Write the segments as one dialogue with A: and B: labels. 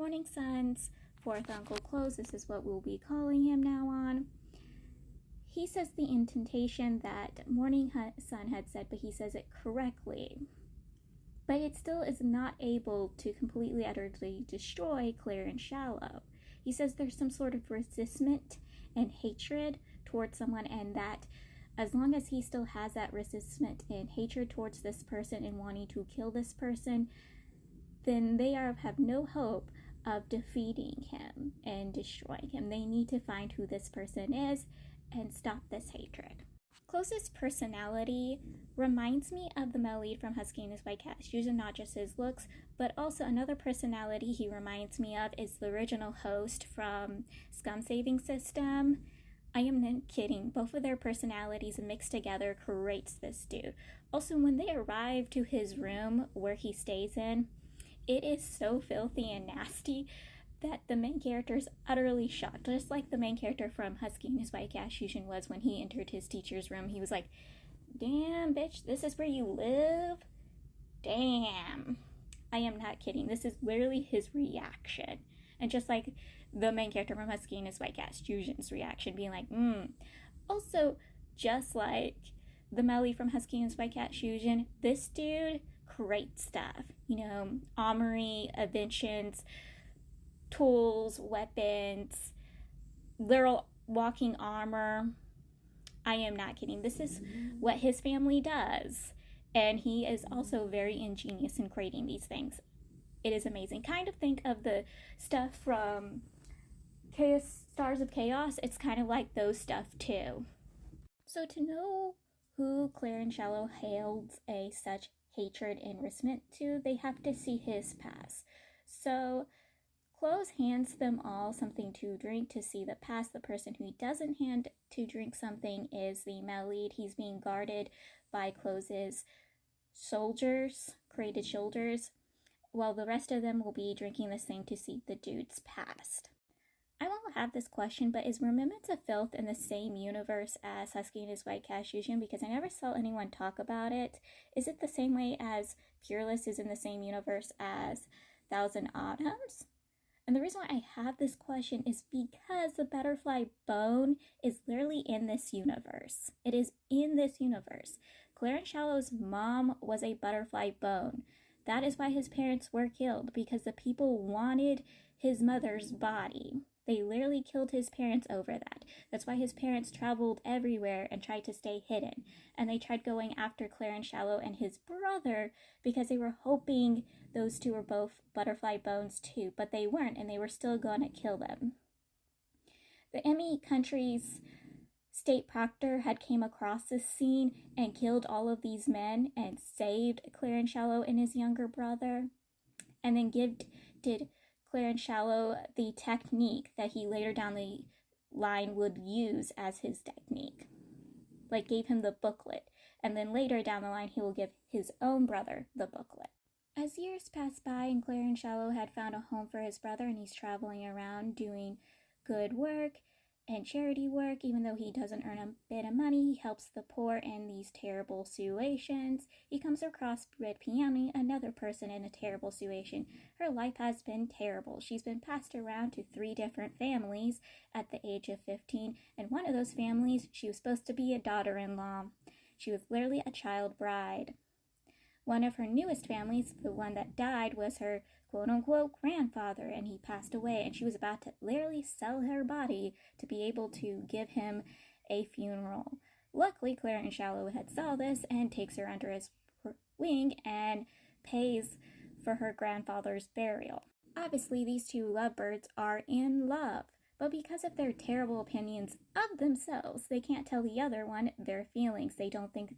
A: Morning Sun's fourth uncle Close, this is what we'll be calling him now on. He says the intontation that Morning Sun had said, but he says it correctly. But it still is not able to completely, utterly destroy Clear and Shallow. He says there's some sort of resentment and hatred towards someone, and that as long as he still has that resentment and hatred towards this person and wanting to kill this person, then they have no hope of defeating him and destroying him. They need to find who this person is and stop this hatred. Close's personality reminds me of the male lead from Husky and His White Cat, using not just his looks, but also another personality he reminds me of is the original host from Scum Saving System. I am not kidding. Both of their personalities mixed together creates this dude. Also, when they arrive to his room where he stays in, it is so filthy and nasty that the main character is utterly shocked. Just like the main character from Husky and His White Cat Fusion was when he entered his teacher's room. He was like, "Damn, bitch, this is where you live? Damn." I am not kidding. This is literally his reaction. And just like the main character from Husky and His White Cat Fusion's reaction, being like, Also, just like the Melly from Husky and His White Cat Fusion, this dude creates stuff. Armory, inventions, tools, weapons, literal walking armor. I am not kidding. This is what his family does. And he is also very ingenious in creating these things. It is amazing. Kind of think of the stuff from Stars of Chaos. It's kind of like those stuff too. So to know who Clear and Shallow held such hatred and resentment to, they have to see his past. So Close hands them all something to drink to see the past. The person who he doesn't hand to drink something is the male lead. He's being guarded by Close's created soldiers, while the rest of them will be drinking the same to see the dude's past. I won't have this question, but is Remnants of Filth in the same universe as Husky and His White Cat Fusion? Because I never saw anyone talk about it. Is it the same way as Pureless is in the same universe as Thousand Autumns? And the reason why I have this question is because the butterfly bone is literally in this universe. It is in this universe. Clear and Shallow's mom was a butterfly bone. That is why his parents were killed, because the people wanted his mother's body. They literally killed his parents over that. That's why his parents traveled everywhere and tried to stay hidden. And they tried going after Clear and Shallow and his brother because they were hoping those two were both butterfly bones too. But they weren't, and they were still going to kill them. The Emmy country's state proctor had came across this scene and killed all of these men and saved Clear and Shallow and his younger brother. And then did Clear and Shallow the technique that he later down the line would use as his technique. Like gave him the booklet. And then later down the line he will give his own brother the booklet. As years passed by and Clear and Shallow had found a home for his brother and he's traveling around doing good work and charity work, even though he doesn't earn a bit of money, he helps the poor in these terrible situations. He comes across Red Peony, another person in a terrible situation. Her life has been terrible. She's been passed around to 3 different families at the age of 15, and one of those families, she was supposed to be a daughter-in-law. She was literally a child bride. One of her newest families, the one that died, was her quote-unquote grandfather, and he passed away, and she was about to literally sell her body to be able to give him a funeral. Luckily, Clear and Shallow had saw this and takes her under his wing and pays for her grandfather's burial. Obviously, these two lovebirds are in love, but because of their terrible opinions of themselves, they can't tell the other one their feelings. They don't think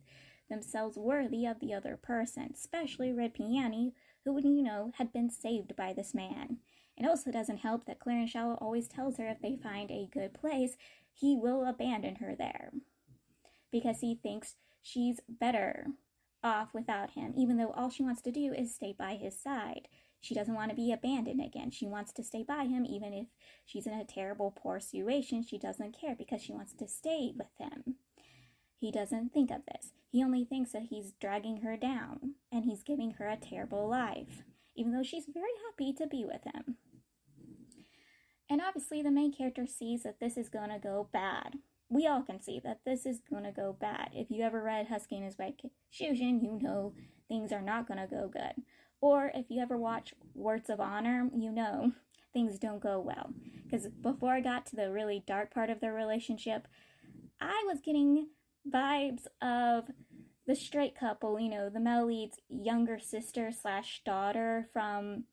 A: themselves worthy of the other person, especially Red Peony, who, had been saved by this man. It also doesn't help that Clear and Shallow always tells her if they find a good place, he will abandon her there. Because he thinks she's better off without him, even though all she wants to do is stay by his side. She doesn't want to be abandoned again. She wants to stay by him, even if she's in a terrible, poor situation. She doesn't care because she wants to stay with him. He doesn't think of this. He only thinks that he's dragging her down, and he's giving her a terrible life, even though she's very happy to be with him. obviously the main character sees that this is gonna go bad. We all can see that this is gonna go bad. If you ever read Husky and His White Shujin, you know things are not gonna go good. Or if you ever watch Words of Honor, you know things don't go well. Because before I got to the really dark part of their relationship, I was getting vibes of the straight couple, you know, the male lead's younger sister slash daughter from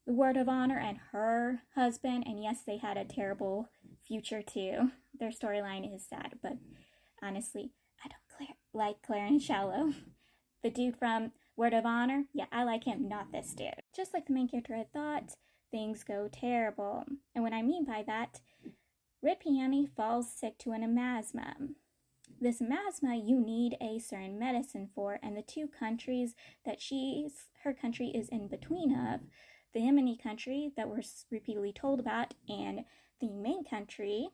A: the Word of Honor and her husband. And yes, they had a terrible future too. Their storyline is sad, but honestly, I don't like Clarence Shallow. The dude from Word of Honor, yeah, I like him, not this dude. Just like the main character had thought, things go terrible. And what I mean by that, Red Peony falls sick to an miasma. This miasma you need a certain medicine for, and the two countries that her country is in between of, the Yemeni country that we're repeatedly told about, and the main country,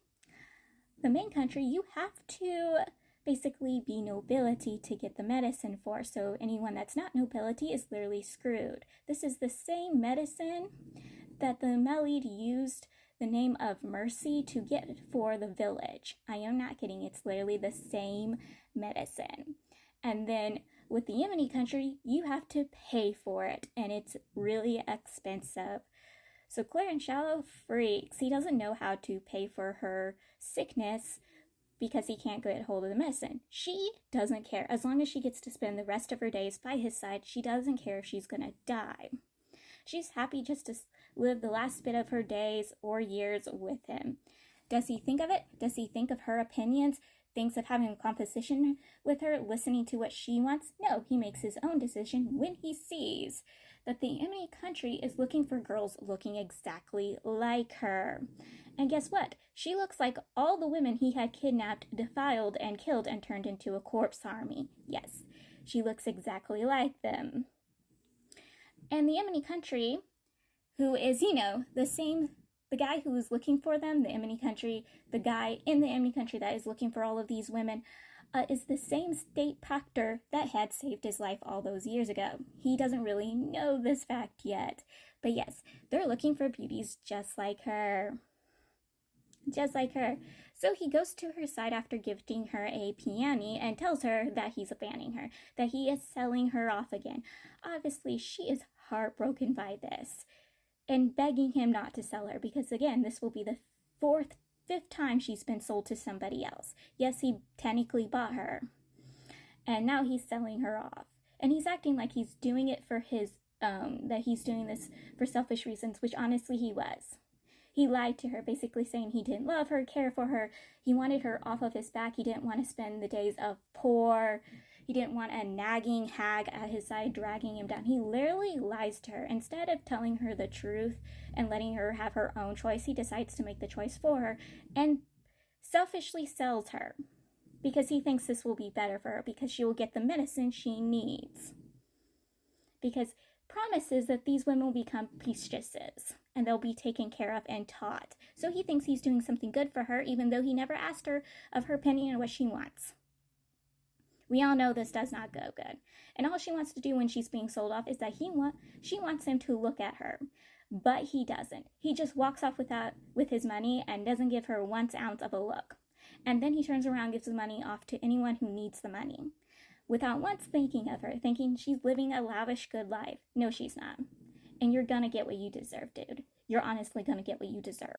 A: you have to basically be nobility to get the medicine for, so anyone that's not nobility is literally screwed. This is the same medicine that the Melid used the name of Mercy to get for the village. I am not kidding, it's literally the same medicine. And then with the Yemeni country, you have to pay for it, and it's really expensive. So Clarence Shallow freaks. He doesn't know how to pay for her sickness because he can't get hold of the medicine. She doesn't care. As long as she gets to spend the rest of her days by his side, she doesn't care if she's gonna die. She's happy just to live the last bit of her days or years with him. Does he think of it? Does he think of her opinions? Thinks of having a competition with her, listening to what she wants? No, he makes his own decision when he sees that the enemy country is looking for girls looking exactly like her. And guess what? She looks like all the women he had kidnapped, defiled, and killed and turned into a corpse army. Yes, she looks exactly like them. And the Yemeni country, who is, the guy who is looking for them, the Yemeni country, the guy in the Yemeni country that is looking for all of these women, is the same state proctor that had saved his life all those years ago. He doesn't really know this fact yet. But yes, they're looking for beauties just like her. Just like her. So he goes to her side after gifting her a peony and tells her that he's abandoning her, that he is selling her off again. Obviously, she is heartbroken by this and begging him not to sell her because, again, this will be the fifth time she's been sold to somebody else. Yes, he technically bought her, and now he's selling her off. And he's acting like he's doing it for that he's doing this for selfish reasons, which honestly he was. He lied to her, basically saying he didn't love her, care for her. He wanted her off of his back. He didn't want to spend the days of poor. He didn't want a nagging hag at his side dragging him down. He literally lies to her. Instead of telling her the truth and letting her have her own choice, he decides to make the choice for her and selfishly sells her because he thinks this will be better for her because she will get the medicine she needs. Because promises that these women will become priestesses and they'll be taken care of and taught. So he thinks he's doing something good for her even though he never asked her of her opinion and what she wants. We all know this does not go good. And all she wants to do when she's being sold off is that she wants him to look at her. But he doesn't. He just walks off with his money and doesn't give her 1 ounce of a look. And then he turns around and gives the money off to anyone who needs the money, without once thinking of her, thinking she's living a lavish good life. No, she's not. And you're gonna get what you deserve, dude. You're honestly gonna get what you deserve.